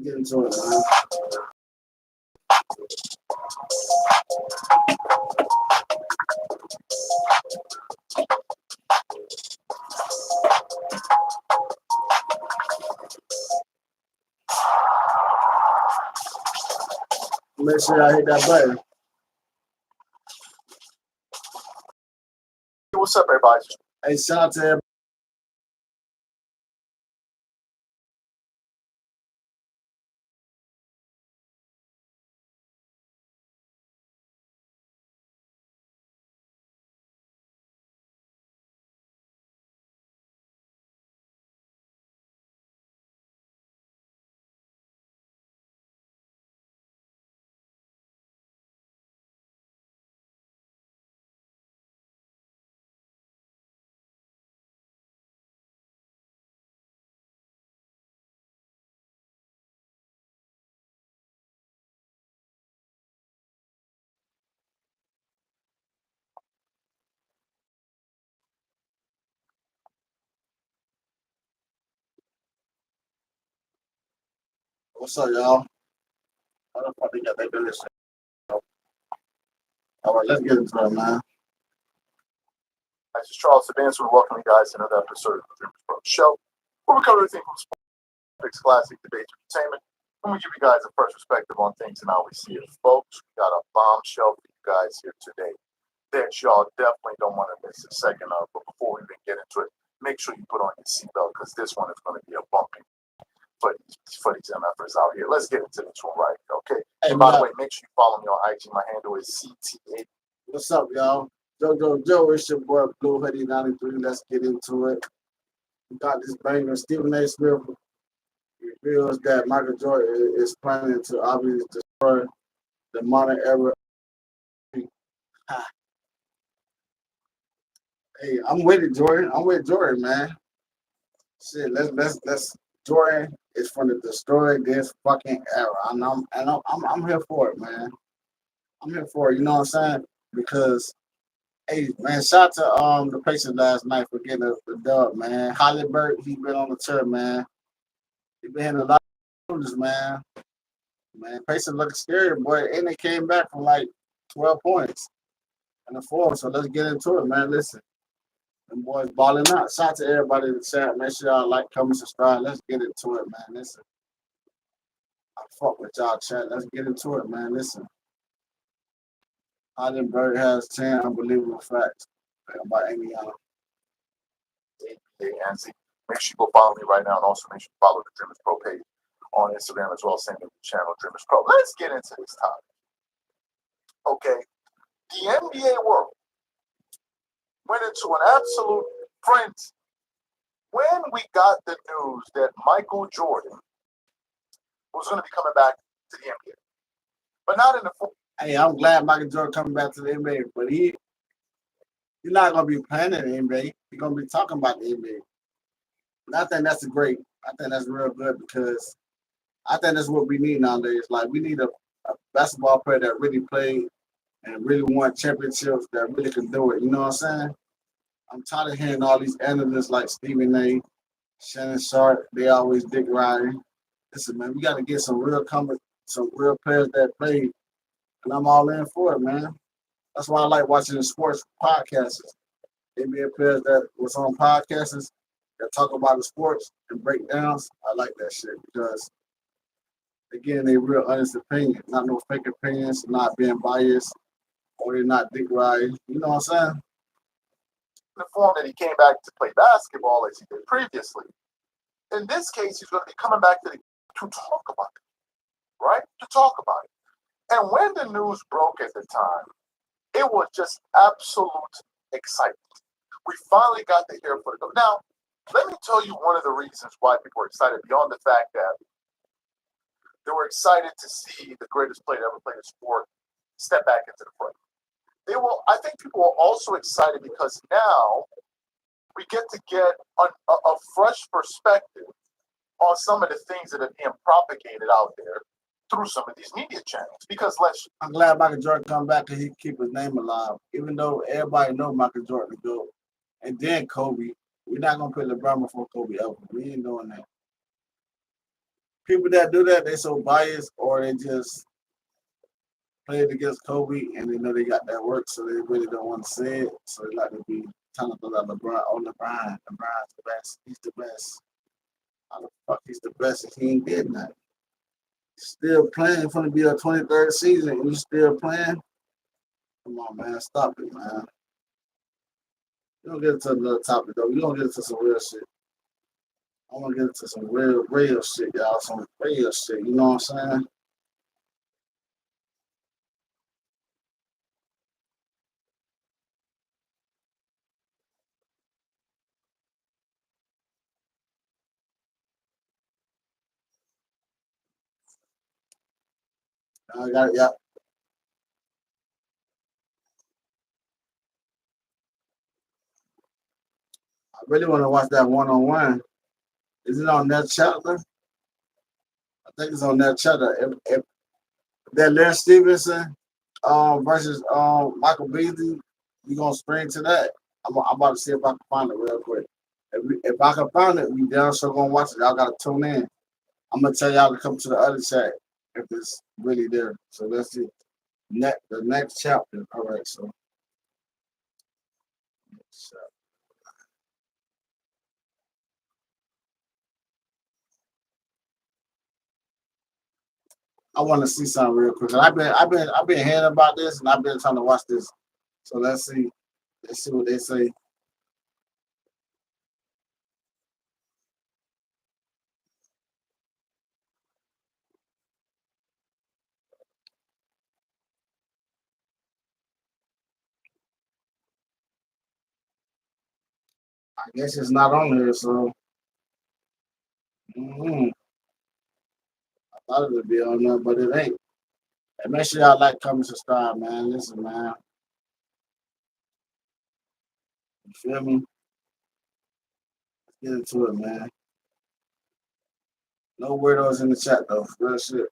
Get into it, man. Make sure I hit that button. What's up, everybody? Hey, shout out to everybody. What's up, y'all? How the fuck they got that business? All right, let's get into it, man. This is Charles Advance. We welcome you guys to another episode of the Dreamers Pro Show, where we cover everything from sports, classic debates, entertainment, and we give you guys a fresh perspective on things and how we see it. Folks, we got a bombshell for you guys here today that y'all definitely don't want to miss a second of. But before we even get into it, make sure you put on your seatbelt because this one is going to be a bumpy for these MFers out here. Let's get into this one right, okay? Hey, And by the way, make sure you follow me on IG. My handle is CTA. What's up, y'all? Joe, it's your boy Blue Hoodie 93. Let's get into it. We got this banger. Stephen A. Smith reveals that Michael Jordan is planning to obviously destroy the modern era. Hey, I'm with it, Jordan. I'm with Jordan, man. Shit, let's. Jordan is from to destroy this fucking era, and I'm here for it, man. I'm here for it. You know what I'm saying? Because hey, man, shout out to the Pacers last night for getting the dub, man. Hollyberg, he been on the tour, man. He been hitting a lot of shooters, man. Man, Pacers looking scary, boy, and they came back from like 12 points in the fourth. So let's get into it, man. Listen, them boys balling out. Shout out to everybody in the chat. Make sure y'all like, comment, subscribe. Let's get into it, man. Listen, I fuck with y'all, chat. Let's get into it, man. Listen, Hollyberg has 10 unbelievable facts about Indiana. ANZ. Make sure you go follow me right now, and also make sure you follow the Dreamers Pro page on Instagram as well. Same with the channel, Dreamers Pro. Let's get into this topic. Okay, the NBA world went into an absolute frenzy when we got the news that Michael Jordan was going to be coming back to the NBA, but not in the full. Hey, I'm glad Michael Jordan coming back to the NBA, but he's not gonna be playing in the NBA. He's gonna be talking about the NBA. And I think that's great. I think that's real good because I think that's what we need nowadays. Like we need a basketball player that really played and really won championships that really can do it. You know what I'm saying? I'm tired of hearing all these analysts like Stephen A, Shannon Sharp. They always Dick Ryan. Listen, man, we got to get some real players that play, and I'm all in for it, man. That's why I like watching the sports podcasts. NBA players that was on podcasts that talk about the sports and breakdowns. I like that shit because again, they real honest opinion, not no fake opinions, not being biased, or they're not Dick Ryan. You know what I'm saying? The form that he came back to play basketball as he did previously. In this case, he's going to be coming back to talk about it, right? To talk about it. And when the news broke at the time, it was just absolute excitement. We finally got to hear from it. Now, let me tell you one of the reasons why people were excited beyond the fact that they were excited to see the greatest player to ever play the sport step back into the frame. I think people were also excited because now we get to get a fresh perspective on some of the things that are being propagated out there through some of these media channels. Because I'm glad Michael Jordan come back and he keep his name alive, even though everybody know Michael Jordan to go. And then Kobe. We're not gonna put LeBron before Kobe ever. We ain't doing that. people that do that, they so biased, or they just played against Kobe and they know they got that work, so they really don't want to say it. So they like to be telling them that LeBron, oh LeBron, LeBron's the best. He's the best. How the fuck he's the best if he ain't did nothing? Still playing. It's gonna be a 23rd season and you still playing? Come on, man. Stop it, man. You don't get into another topic though. You don't get into some real shit. I'm gonna get into some real shit, y'all. Some real shit. You know what I'm saying? I got it. Yeah. I really want to watch that one-on-one. Is it on that chapter? I think it's on that chapter. If that Larry Stevenson versus Michael Beasley, we gonna spring to that. I'm about to see if I can find it real quick. If I can find it, we down sure gonna watch it. Y'all gotta tune in. I'm gonna tell y'all to come to the other chat if it's really there. So let's see. The next chapter. All right, so I want to see something real quick. And I've been hearing about this, and I've been trying to watch this. So let's see. Let's see what they say. I guess it's not on here, so I thought it would be on there, but it ain't. And make sure y'all like, comment, subscribe, man. Listen, man. You feel me? Let's get into it, man. No weirdos in the chat though. Real shit.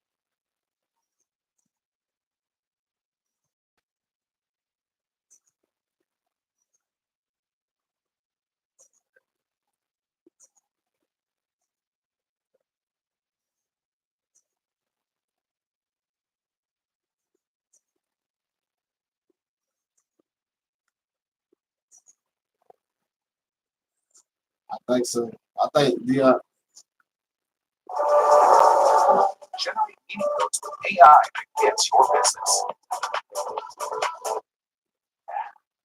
I think so. I think Dion. Generate meeting notes with AI that gets your business.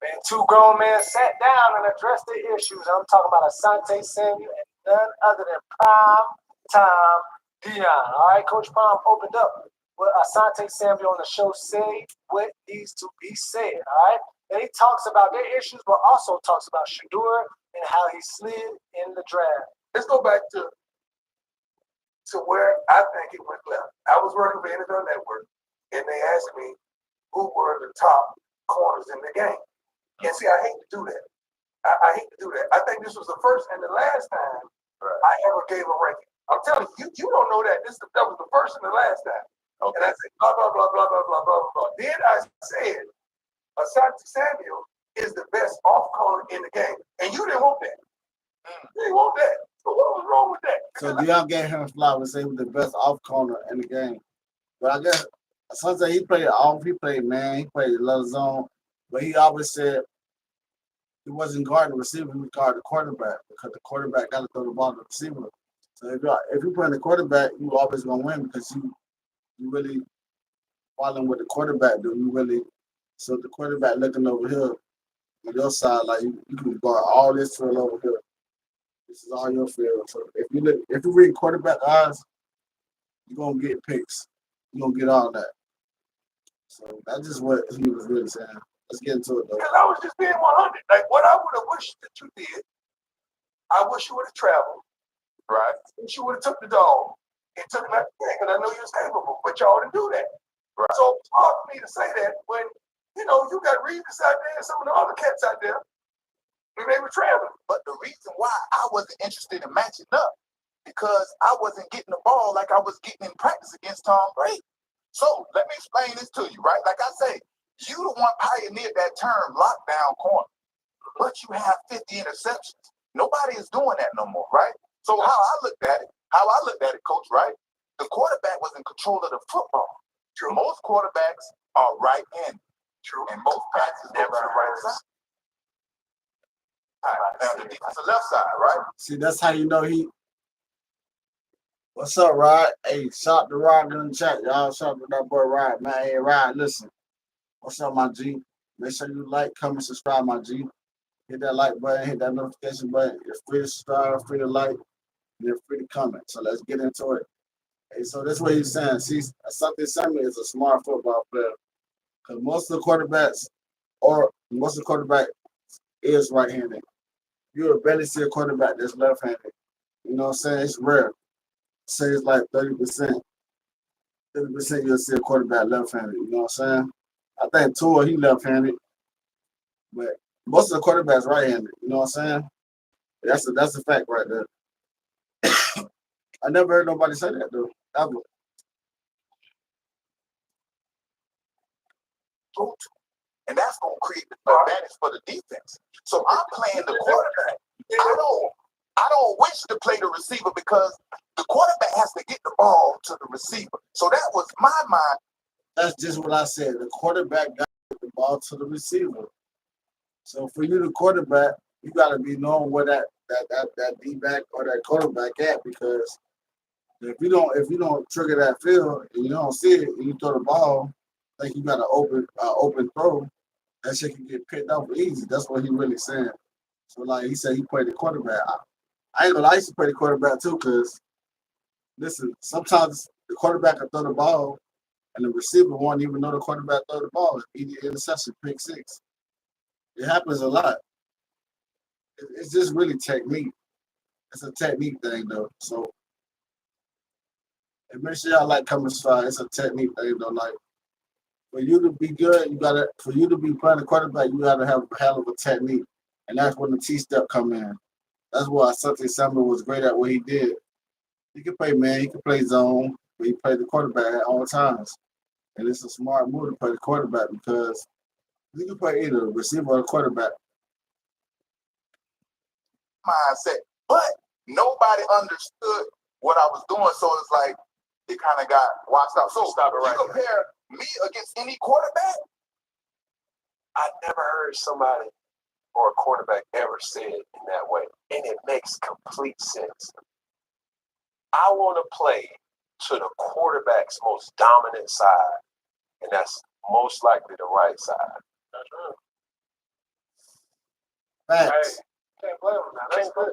Man, two grown men sat down and addressed the issues. I'm talking about Asante Samuel and none other than Prime Time Dion. All right, Coach Prime opened up with Asante Samuel on the show, Say What Needs to Be Said. All right, and he talks about their issues, but also talks about Shedeur and how he slid in the draft. Let's go back to where I think it went left. I was working for NFL Network, and they asked me who were the top corners in the game. And see, I hate to do that. I hate to do that. I think this was the first and the last time I ever gave a ranking. I'm telling you, you don't know that. That was the first and the last time. Okay. And I said, blah, blah, blah, blah, blah, blah, blah, blah. Then I said, Asante Samuel is the best off corner in the game. And you didn't want that. You didn't want that. So what was wrong with that? So Dion gave him flowers, say he was the best off corner in the game. But I guess Sunset he played off, he played man, he played a lot of zone, but he always said he wasn't guarding the receiver, he was guarding the quarterback because the quarterback got to throw the ball to the receiver. So if you play the quarterback, you always gonna win because you really following what the quarterback do. You really so the quarterback looking over here on your side, like you can guard all this field over here. This is all your field. So if you read quarterback eyes, you're gonna get picks. You're gonna get all that. So that's just what he was really saying. Let's get into it though. Because I was just being 100. Like what I would have wished that you did, I wish you would have traveled, right? Wish you would have took the dog and took him out the game, because I know you was capable, but y'all didn't do that. Right. So it's hard for me to say that when you got Reeves out there and some of the other cats out there, and they were traveling. But the reason why I wasn't interested in matching up because I wasn't getting the ball like I was getting in practice against Tom Brady. So let me explain this to you, right? Like I say, you the one pioneered that term lockdown corner, but you have 50 interceptions. Nobody is doing that no more, right? So how I looked at it, Coach, right? the quarterback was in control of the football. True. Most quarterbacks are right-handed. True. And most passes go to the right side. All right, now the defensive left side, right? See, that's how you know he. What's up, Rod? Hey, shout to Rod in the chat, y'all. Shout to that boy Rod, man. Hey, Rod, listen. What's up, my G? Make sure you like, comment, subscribe, my G. Hit that like button, hit that notification button. You're free to subscribe, free to like, you're free to comment. So let's get into it. Hey, so this is what he's saying. See, Asante Samuel is a smart football player. Because most of the quarterbacks is right-handed. You will barely see a quarterback that's left-handed. You know what I'm saying? It's rare. Say it's like 30%. 30% you'll see a quarterback left-handed. You know what I'm saying? I think Tua, he left-handed. But most of the quarterbacks right-handed. You know what I'm saying? That's a fact right there. I never heard nobody say that, though. Ever. And that's going to create the advantage for the defense. So I'm playing the quarterback. I don't wish to play the receiver because the quarterback has to get the ball to the receiver. So that was my mind. That's just what I said. The quarterback got the ball to the receiver. So for you, the quarterback, you got to be knowing where that D-back or that quarterback at, because if you don't trigger that field and you don't see it and you throw the ball, like you got an open throw, that shit can get picked up easy. That's what he really saying. So like he said, he played the quarterback. I ain't gonna lie, I used to play the quarterback too, because listen, sometimes the quarterback will throw the ball and the receiver won't even know the quarterback throw the ball. Immediate interception, pick six. It happens a lot. It's just really technique. It's a technique thing though. So and make sure y'all like, comment, subscribe. It's a technique thing though. Like for you to be good, for you to be playing the quarterback, you gotta have a hell of a technique. And that's when the T-step come in. That's why Asante Samuel was great at what he did. He can play man, he can play zone, but he played the quarterback at all times. And it's a smart move to play the quarterback because you can play either receiver or quarterback. Mindset. But nobody understood what I was doing, so it's like it kind of got washed out. So Stop it right you compare me against any quarterback? I never heard somebody or a quarterback ever say it in that way, and it makes complete sense. I want to play to the quarterback's most dominant side, and that's most likely the right side. That's right. Facts. Hey, can't blame them, man. That's good.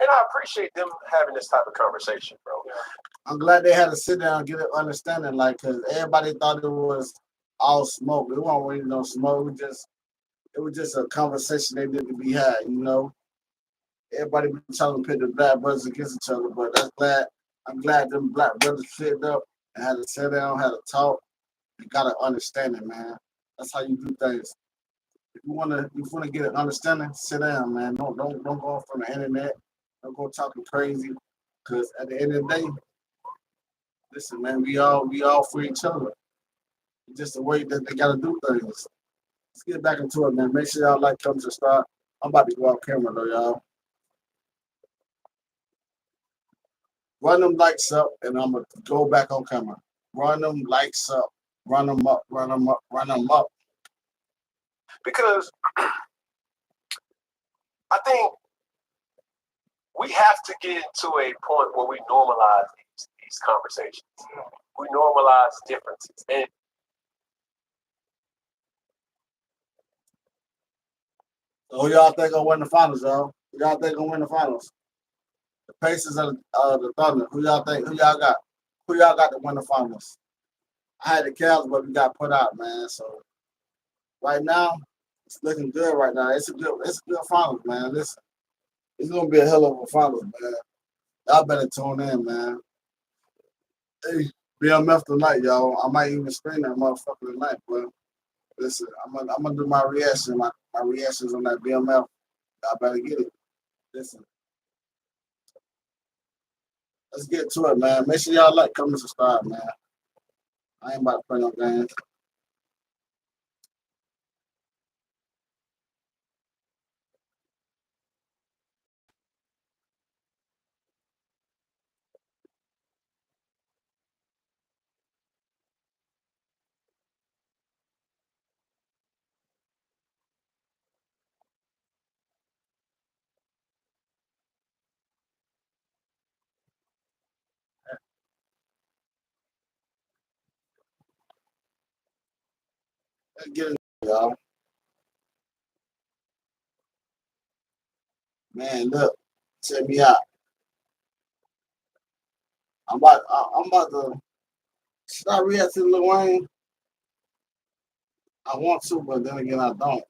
And I appreciate them having this type of conversation, bro. Yeah. I'm glad they had to sit down and get an understanding, like, because everybody thought it was all smoke. It wasn't really no smoke. It was just a conversation they needed to be had, you know. Everybody been trying to pit the black brothers against each other, but I'm glad them black brothers fit up and had to sit down, had to talk, and got an understanding, man. That's how you do things. If you wanna get an understanding, sit down, man. Don't go off on the internet. Don't go talking crazy. Cause at the end of the day, listen, man, we all for each other. It's just the way that they gotta do things. Let's get back into it, man. Make sure y'all like, comment, subscribe. I'm about to go off camera though, y'all. Run them likes up, and I'm gonna go back on camera. Run them likes up. Run them up. Run them up. Run them up. Because I think we have to get into a point where we normalize these conversations. We normalize differences. And So who y'all think gonna win the finals, y'all? Who y'all think gonna win the finals? The Pacers or the Thunder? Who y'all think? Who y'all got? Who y'all got to win the finals? I had the Cavs, but we got put out, man. So right now, it's looking good. Right now, it's a good finals, man. Listen, it's gonna be a hell of a finals, man. Y'all better tune in, man. Hey, BMF tonight, y'all. I might even stream that motherfucker tonight, but listen, I'm gonna do my reaction, my reactions on that BMF. Y'all better get it. Listen. Let's get to it, man. Make sure y'all like, comment, subscribe, man. I ain't about to play no games. Let's get it, y'all. Man, look, check me out. I'm about to. Should I react to Lil Wayne? I want to, but then again, I don't.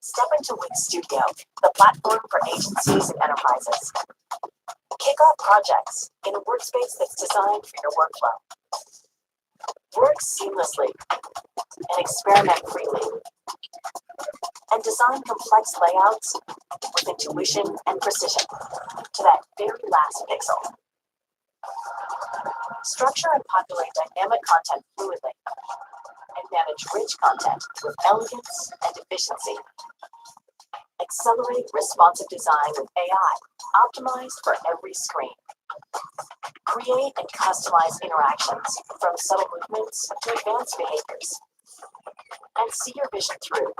Step into Wix Studio, the platform for agencies and enterprises. Kick off projects in a workspace that's designed for your workflow. Work seamlessly and experiment freely. And design complex layouts with intuition and precision to that very last pixel. Structure and populate dynamic content fluidly and manage rich content with elegance and efficiency. Accelerate responsive design with AI, optimized for every screen. Create and customize interactions from subtle movements to advanced behaviors. And see your vision through,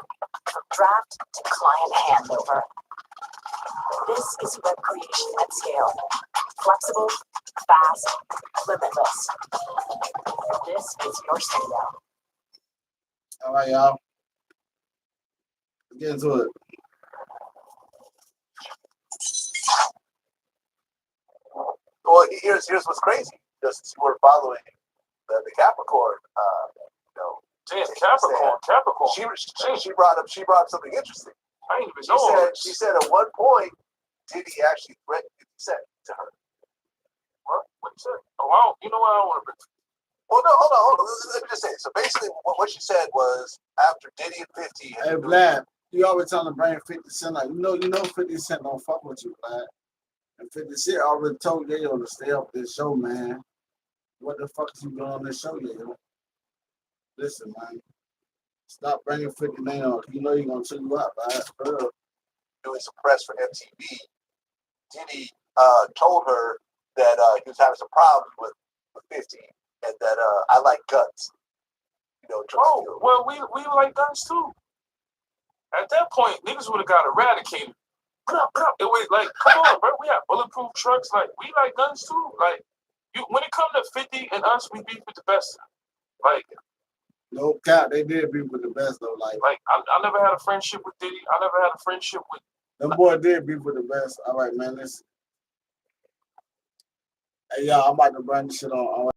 from draft to client handover. This is web creation at scale. Flexible, fast, limitless. This is your studio. All right, y'all. Let's get into it. Well, here's what's crazy. Just as you were following the Capricorn, Damn, Capricorn. she brought up something interesting. I ain't even know. She said at one point, Diddy actually threatened 50 Cent to her. What you said? Oh, wow. You know what? I don't want to. Well, no, hold on. Let me just say it. So basically, what she said was after Diddy and 50. Hey, Vlad, you always trying to bring 50 Cent. Like, you know 50 Cent don't fuck with you, Vlad. And 50 Cent already told Yayo to stay off this show, man. What the fuck is you doing on this show, Yayo? Listen, man. Stop bringing 50 man on. You know you're going to chew you up, Vlad. Doing some press for MTV. Diddy told her that he was having some problems with 50 and that I like guns. Oh, well, we like guns too. At that point, niggas would have got eradicated. It was like, come on, bro. We have bulletproof trucks. Like, we like guns too. Like, when it comes to 50 and us, we beef with the best. Like, no cap, they did beef with the best though. Like I never had a friendship with Diddy. I never had a friendship with. them boy did beef with the best. All right, man. Listen. Hey, y'all, I'm about to bring this shit on